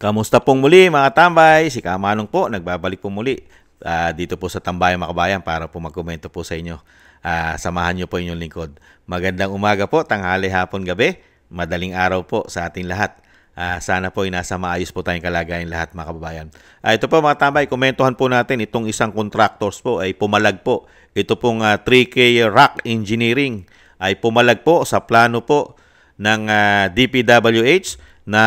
Kamusta pong muli mga tambay? Si Kamanong po, nagbabalik po muli dito po sa Tambayang Makabayan para po magkomento po sa inyo. Samahan niyo po inyong lingkod. Magandang umaga po, tanghali, hapon, gabi. Madaling araw po sa ating lahat. Sana po ay nasa maayos po tayong kalagayan lahat mga kababayan. Ito po mga tambay, komentuhan po natin itong isang contractors po ay pumalag po. Ito pong 3K Rock Engineering ay pumalag po sa plano po ng DPWH na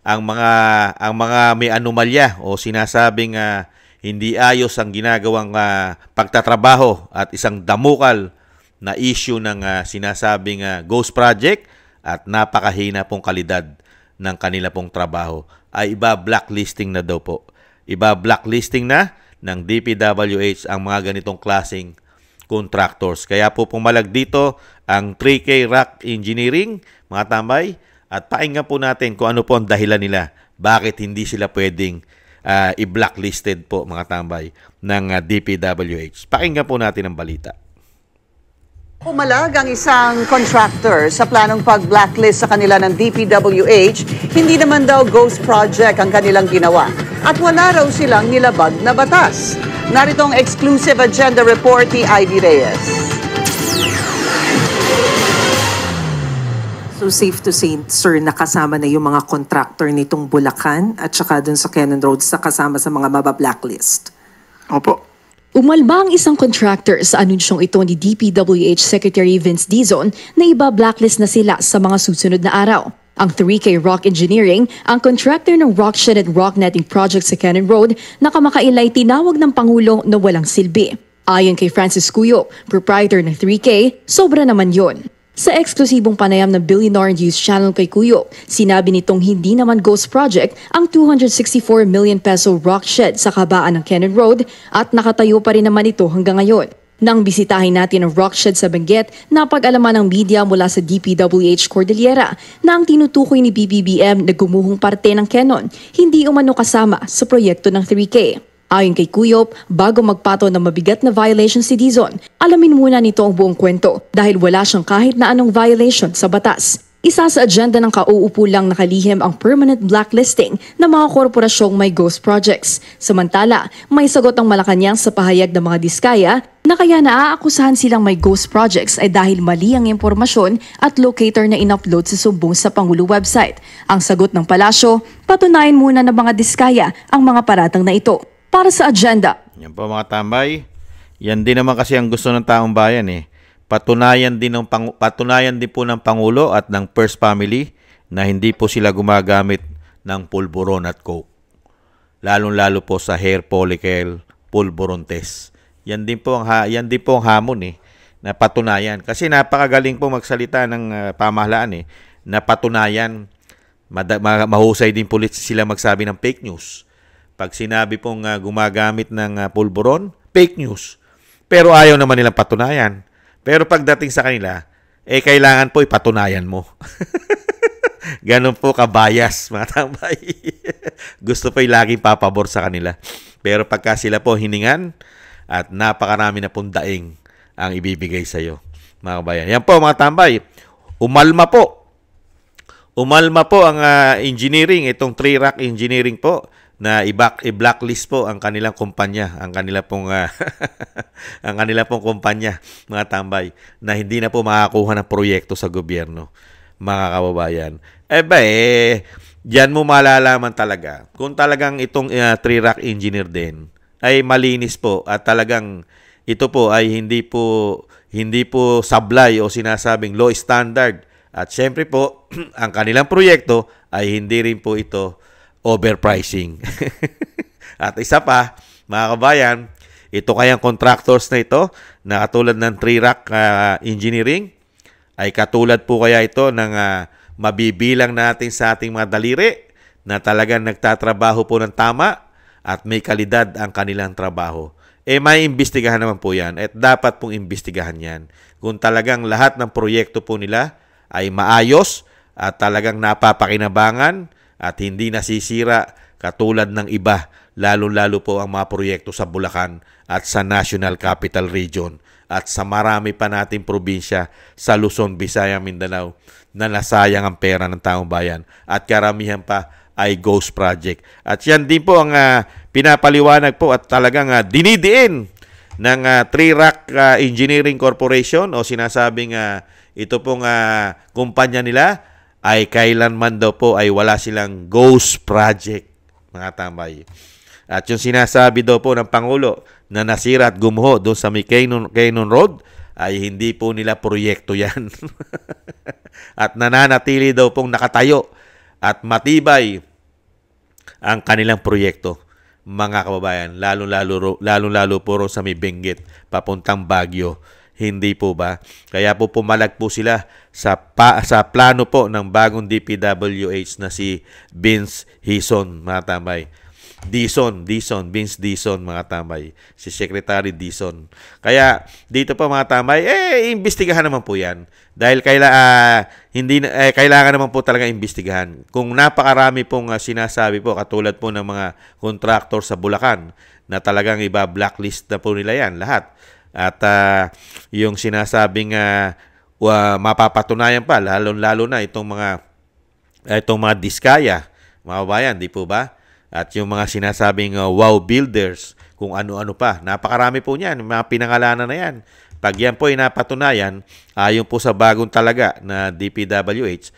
ang mga may anomalya o sinasabing hindi ayos ang ginagawang pagtatrabaho at isang damukal na issue ng sinasabing ghost project at napakahina pong kalidad ng kanila pong trabaho ay iba-blacklisting na daw po. Iba-blacklisting na ng DPWH ang mga ganitong klaseng contractors. Kaya po pumalag dito ang 3K Rock Engineering, mga tambay, at pakinggan po natin kung ano po ang dahilan nila. Bakit hindi sila pwedeng i-blacklisted po mga tambay ng DPWH. Pakinggan po natin ang balita. Pumalag ang isang contractor sa planong pag-blacklist sa kanila ng DPWH. Hindi naman daw ghost project ang kanilang ginawa. At wala raw silang nilabag na batas. Narito ang exclusive agenda report ni Ivy Reyes. So safe to say, sir, nakasama na yung mga contractor nitong Bulacan at saka dun sa Cannon Road sa kasama sa mga maba-blacklist? Opo. Umalma ang isang contractor sa anunsyong ito ni DPWH Secretary Vince Dizon na iba-blacklist na sila sa mga susunod na araw. Ang 3K Rock Engineering, ang contractor ng rock shed at rock netting project sa Cannon Road na kamakailay tinawag ng Pangulo na walang silbi. Ayon kay Francis Cuyo, proprietor ng 3K, sobra naman yon. Sa eksklusibong panayam ng Billionaire News Channel kay Cuyo, sinabi nitong hindi naman ghost project ang 264 million peso rock shed sa kabaan ng Cannon Road at nakatayo pa rin naman ito hanggang ngayon. Nang bisitahin natin ang rock shed sa Benguet, napag-alaman ng media mula sa DPWH Cordillera na ang tinutukoy ni BBBM na gumuhong parte ng Cannon, hindi umano kasama sa proyekto ng 3K. Ayon kay Cuyop, bago magpato ng mabigat na violation si Dizon, alamin muna nito ang buong kwento dahil wala siyang kahit na anong violation sa batas. Isa sa agenda ng kauupo lang nakalihim ang permanent blacklisting ng mga korporasyong may ghost projects. Samantala, may sagot ang Malacanang sa pahayag ng mga diskaya na kaya naaakusahan silang may ghost projects ay dahil mali ang impormasyon at locator na in-upload sa sumbong sa Pangulo website. Ang sagot ng palasyo, patunayan muna ng mga diskaya ang mga paratang na ito. Para sa agenda. Yan po mga tambay. Yan din naman kasi ang gusto ng taong bayan eh. Patunayan din po ng Pangulo at ng First Family na hindi po sila gumagamit ng pulburon at coke. Lalong-lalo po sa hair follicle pulburon test. Yan din po ang hamon eh, na patunayan. Kasi napakagaling po magsalita ng pamahalaan eh, na patunayan. Mahusay din po sila magsabi ng fake news. Pag sinabi pong gumagamit ng pulburon, fake news. Pero ayaw naman nilang patunayan. Pero pagdating sa kanila, kailangan po ipatunayan mo. Ganun po kabayas, mga tambay. Gusto po laging papabor sa kanila. Pero pagka sila po hiningan at napakarami na pong daing ang ibibigay sa iyo, mga kabayan. Yan po mga tambay. Umalma po ang engineering, itong 3 Rock Engineering po, na i-blacklist po ang kanilang kumpanya, ang kanilang pong kumpanya, mga tambay, na hindi na po makakuha ng proyekto sa gobyerno, mga kababayan. Diyan mo malalaman talaga kung talagang itong 3 Rock Engineer din ay malinis po at talagang ito po ay hindi po sablay o sinasabing low standard. At syempre po, ang kanilang proyekto ay hindi rin po ito overpricing. At isa pa, mga kabayan, ito kayang contractors na ito, na katulad ng 3 Rock Engineering, ay katulad po kaya ito ng mabibilang natin sa ating mga daliri na talagang nagtatrabaho po ng tama at may kalidad ang kanilang trabaho. May imbestigahan naman po yan at dapat pong imbestigahan yan. Kung talagang lahat ng proyekto po nila ay maayos at talagang napapakinabangan at hindi nasisira katulad ng iba, lalo-lalo po ang mga proyekto sa Bulacan at sa National Capital Region at sa marami pa nating probinsya sa Luzon, Visayas, Mindanao na nasayang ang pera ng taong bayan at karamihan pa ay ghost project. At yan din po ang pinapaliwanag po at talagang dinidiin ng Three Rock Engineering Corporation o sinasabing ito pong kumpanya nila ay kailanman daw po ay wala silang ghost project, mga tambay. At yung sinasabi daw po ng Pangulo na nasira at gumuho doon sa Quezon Road ay hindi po nila proyekto yan. At nananatili daw pong nakatayo at matibay ang kanilang proyekto, mga kababayan, lalo po sa may Benguet papuntang Baguio. Hindi po ba? Kaya po pumalag po sila sa plano po ng bagong DPWH na si Vince Dizon, mga tambay. Vince Dizon, mga tambay. Si Secretary Dizon. Kaya dito pa, mga tambay, imbestigahan naman po yan. Dahil kailangan naman po talaga imbestigahan. Kung napakarami pong sinasabi po, katulad po ng mga contractor sa Bulacan, na talagang iba-blacklist na po nila yan, lahat. At yung sinasabing mapapatunayan pa, lalo na itong mga diskaya, mga bayan, di po ba? At yung mga sinasabing wow builders, kung ano-ano pa. Napakarami po niyan, mga pinangalanan na yan. Pag yan po ay napatunayan, ayon po sa bagong talaga na DPWH,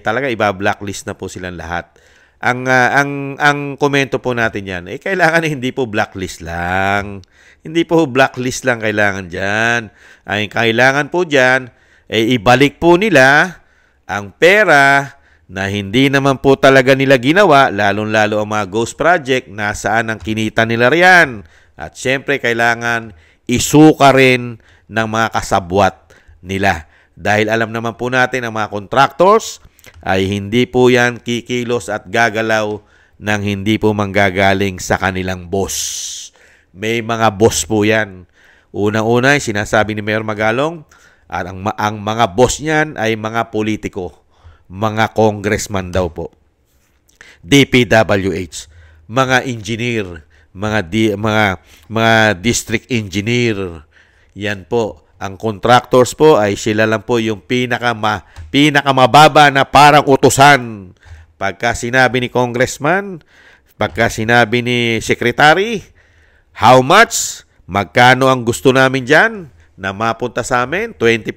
talaga iba-blacklist na po silang lahat. Ang komento po natin yan, kailangan hindi po blacklist lang. Hindi po blacklist lang kailangan dyan. Ang kailangan po dyan, ibalik po nila ang pera na hindi naman po talaga nila ginawa, lalong-lalo ang mga ghost project, nasaan ang kinita nila riyan. At syempre, kailangan isuka rin ng mga kasabwat nila. Dahil alam naman po natin, ang mga contractors ay hindi po yan kikilos at gagalaw ng hindi po manggagaling sa kanilang boss. May mga boss po yan. Unang-una, sinasabi ni Mayor Magalong, at ang mga boss niyan ay mga politiko, mga congressman daw po. DPWH, mga engineer, mga district engineer. Yan po. Ang contractors po ay sila lang po yung pinakamababa na parang utusan. Pagka sinabi ni congressman, pagka sinabi ni secretary, how much? Magkano ang gusto namin dyan na mapunta sa amin? 20%?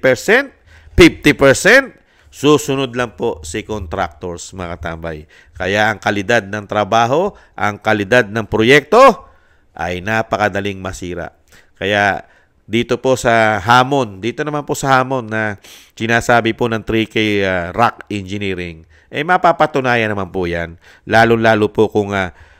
50%? Susunod lang po si contractors, mga tambay. Kaya ang kalidad ng trabaho, ang kalidad ng proyekto ay napakadaling masira. Kaya dito po sa hamon, dito naman po sa hamon na sinasabi po ng 3K Rock Engineering, mapapatunayan naman po yan. Lalo-lalo po kung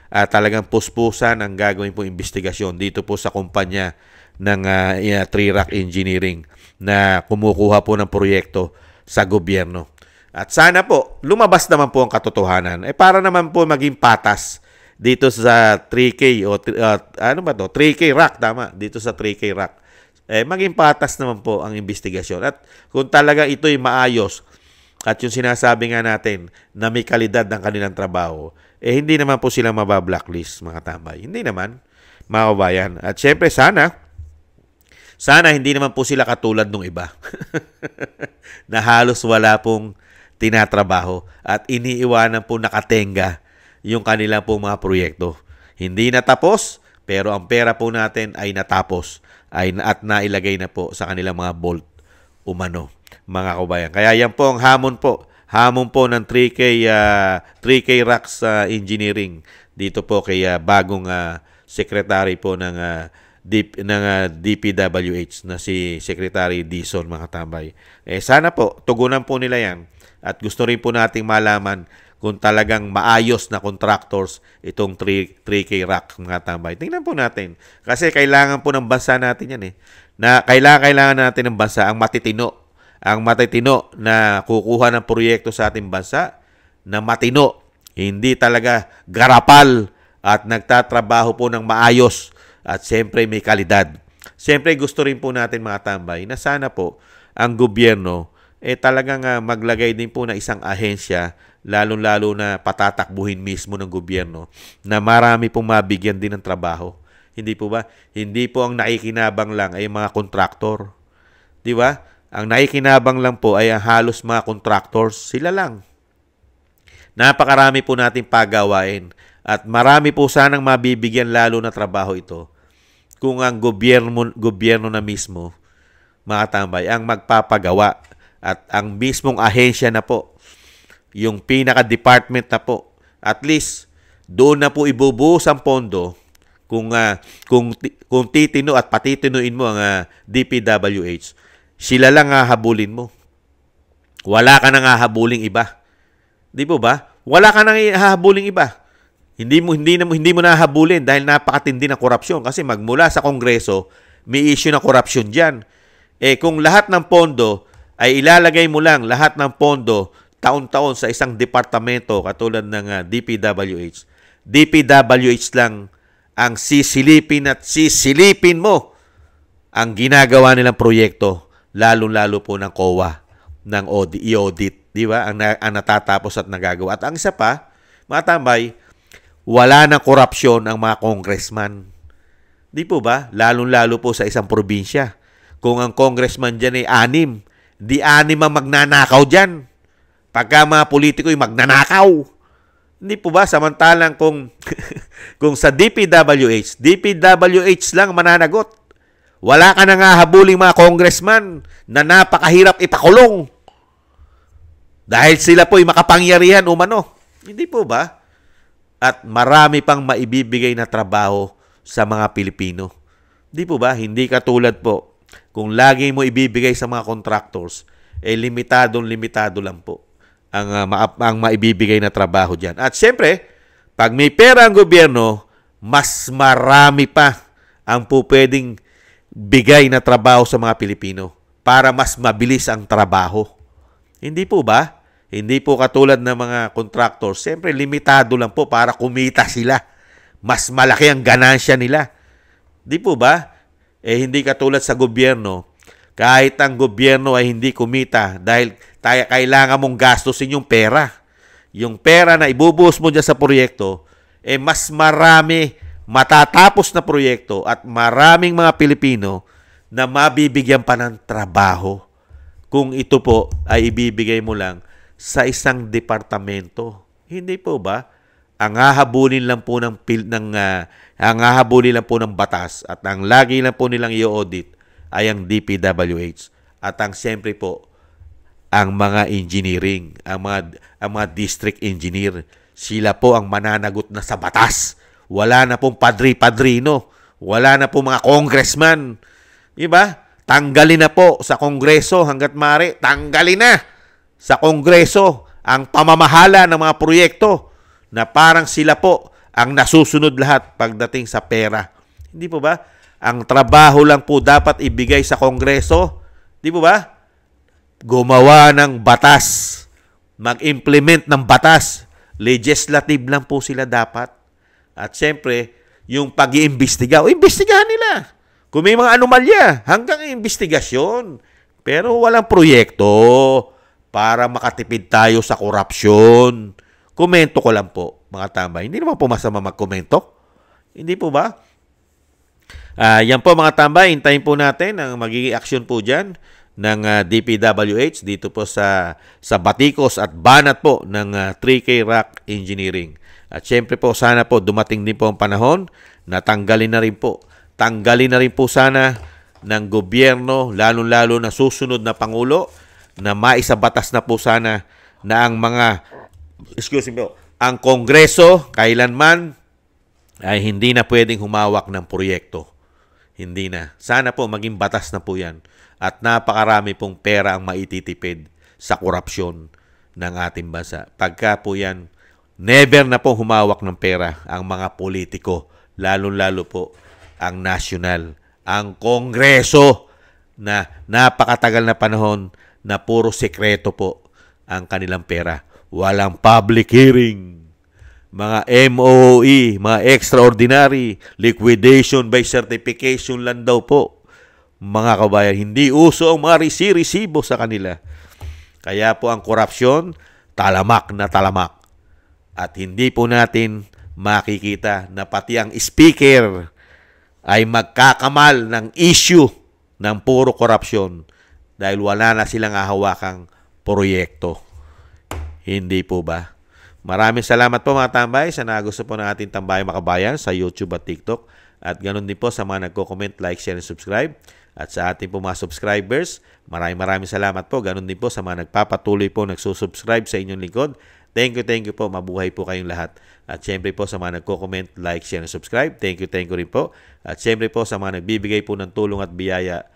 talagang puspusan ang gagawin po investigasyon dito po sa kumpanya ng 3 Rock Engineering na kumukuha po ng proyekto sa gobyerno. At sana po, lumabas naman po ang katotohanan. Para naman po maging patas dito sa 3K o 3K Rock, tama, dito sa 3K Rock. Maging patas naman po ang investigasyon. At kung talaga ito'y maayos at yung sinasabi nga natin na may kalidad ng kanilang trabaho, hindi naman po silang mabablacklist, mga tambay. Hindi naman, mga kabayan. At syempre, sana hindi naman po sila katulad ng iba na halos wala pong tinatrabaho at iniiwanan po nakatenga yung kanilang pong mga proyekto. Hindi natapos, pero ang pera po natin ay natapos at nailagay na po sa kanilang mga bolt umano, mga kabayan. Kaya yan po ang hamon po ng 3K Rocks Engineering dito po kay bagong secretary po ng DPWH na si Secretary Dizon, mga tambay. Sana po tugunan po nila yan at gusto rin po nating malaman kung talagang maayos na contractors itong 3K Rock, mga tambay. Tingnan po natin. Kasi kailangan po ng bansa natin yan Na kailangan natin ng bansa ang matitino. Ang matitino na kukuha ng proyekto sa ating bansa na matino. Hindi talaga garapal at nagtatrabaho po ng maayos at siyempre may kalidad. Siyempre gusto rin po natin, mga tambay, na sana po ang gobyerno talagang maglagay din po na isang ahensya, lalong-lalo na patatakbuhin mismo ng gobyerno, na marami pong mabigyan din ng trabaho. Hindi po ba? Hindi po ang nakikinabang lang ay mga kontraktor. Di ba? Ang nakikinabang lang po ay ang halos mga contractors. Sila lang. Napakarami po nating pagawain at marami po sanang mabibigyan lalo na trabaho ito kung ang gobyerno na mismo, mga tambay, ang magpapagawa at ang mismong ahensya na po, yung pinaka-department na po, at least doon na po ibubuhos ang pondo kung titino at patitinuin mo ang DPWH, sila lang hahabulin mo. Wala ka nang hahabuling iba. Di po ba? Wala ka nang hahabuling iba. Hindi mo nahahabulin dahil napakatindi ng korupsyon kasi magmula sa Kongreso, may issue na korupsyon diyan. Kung lahat ng pondo ay ilalagay mo lang lahat ng pondo taon-taon sa isang departamento katulad ng DPWH lang ang sisilipin at sisilipin mo ang ginagawa nilang proyekto, lalo-lalo po ng COA, ng i-audit, di ba? Ang natatapos at nagagawa. At ang isa pa, mga tambay, wala ng korupsyon ang mga congressman. Di po ba? Lalo-lalo po sa isang probinsya. Kung ang congressman dyan ay 6, di 6 ang magnanakaw dyan. Pagka mga politiko ay magnanakaw. Hindi po ba? Samantalang kung sa DPWH lang mananagot. Wala ka nang hahabuling mga congressman na napakahirap ipakulong. Dahil sila po ay makapangyarihan umano. Hindi po ba? At marami pang maibibigay na trabaho sa mga Pilipino. Di po ba? Hindi katulad po. Kung lagi mo ibibigay sa mga contractors, limitado lang po ang maibibigay na trabaho dyan. At siyempre, pag may pera ang gobyerno, mas marami pa ang po pwedeng bigay na trabaho sa mga Pilipino para mas mabilis ang trabaho. Hindi po ba? Hindi po katulad ng mga contractors. Siyempre, limitado lang po para kumita sila. Mas malaki ang ganansya nila. Di po ba? Hindi katulad sa gobyerno. Kahit ang gobyerno ay hindi kumita dahil kailangan mong gastusin yung pera. Yung pera na ibubuhos mo dyan sa proyekto, mas marami matatapos na proyekto at maraming mga Pilipino na mabibigyan pa ng trabaho kung ito po ay ibibigay mo lang sa isang departamento. Hindi po ba? Ang hahabulin lang po ng batas at ang lagi lang po nilang i-audit ay ang DPWH at ang siyempre po ang mga engineering, ang mga district engineer. Sila po ang mananagot na sa batas. Wala na pong padri-padrino. Wala na pong mga congressman. Diba? Tanggalin na po sa Kongreso hanggat maaari. Tanggalin na sa Kongreso ang pamamahala ng mga proyekto na parang sila po ang nasusunod lahat pagdating sa pera. Hindi po ba? Ang trabaho lang po dapat ibigay sa Kongreso. Hindi po ba? Gumawa ng batas. Mag-implement ng batas. Legislative lang po sila dapat. At siyempre, yung pag-iimbestiga, imbestigahan nila. Kung may mga anomalya, hanggang investigasyon. Pero walang proyekto para makatipid tayo sa korupsyon. Komento ko lang po, mga tambay. Hindi naman po masama magkomento. Hindi po ba? Yan po mga tambay. Hintayin po natin ang magiging aksyon po dyan ng DPWH dito po sa Batikos at Banat po ng 3K Rock Engineering. At syempre po sana po dumating din po ang panahon na tanggalin na rin po sana ng gobyerno, lalo-lalo na susunod na Pangulo, na maisabatas na po sana na ang Kongreso kailanman ay hindi na pwedeng humawak ng proyekto. Hindi na. Sana po maging batas na po yan. At napakarami pong pera ang maititipid sa korupsyon ng ating bansa. Pagka po yan, never na po humawak ng pera ang mga politiko, lalo-lalo po ang nasyonal, ang Kongreso na napakatagal na panahon na puro sekreto po ang kanilang pera. Walang public hearing. Mga MOE, mga extraordinary, liquidation by certification lang daw po. Mga kabayan, hindi uso ang mga resibo sa kanila. Kaya po ang korupsyon, talamak na talamak. At hindi po natin makikita na pati ang speaker ay magkakamal ng issue ng puro korupsyon dahil wala na silang hahawakang proyekto. Hindi po ba? Maraming salamat po mga tambay sa nagusto po ng ating Tambayang Makabayan sa YouTube at TikTok. At ganoon din po sa mga nagko-comment, like, share, and subscribe. At sa ating po mga subscribers, maraming salamat po. Ganoon din po sa mga nagpapatuloy po nagsusubscribe sa inyong lingkod. Thank you po. Mabuhay po kayong lahat. At syempre po sa mga nagko-comment, like, share, and subscribe. Thank you rin po. At syempre po sa mga nagbibigay po ng tulong at biyaya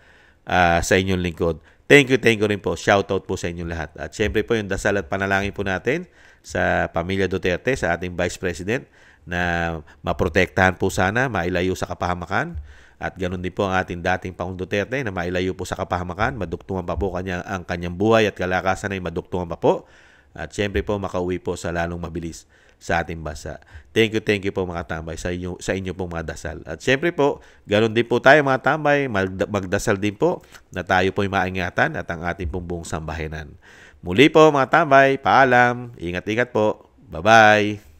sa inyong lingkod. Thank you rin po. Shoutout po sa inyong lahat. At syempre po yung dasal at panalangin po natin sa pamilya Duterte, sa ating Vice President, na maprotektahan po sana, mailayo sa kapahamakan. At ganoon din po ang ating dating Pangulong Duterte na mailayo po sa kapahamakan, maduktungan pa po ang kanyang buhay at kalakasan ay maduktungan pa po. At syempre po makauwi po sa lalong mabilis sa ating bansa. Thank you po mga tambay sa inyo pong mga dasal. At syempre po, ganoon din po tayo mga tambay, magdasal din po na tayo po'y maingatan at ang ating pong buong sambahanan. Muli po mga tambay, paalam, ingat-ingat po. Bye-bye!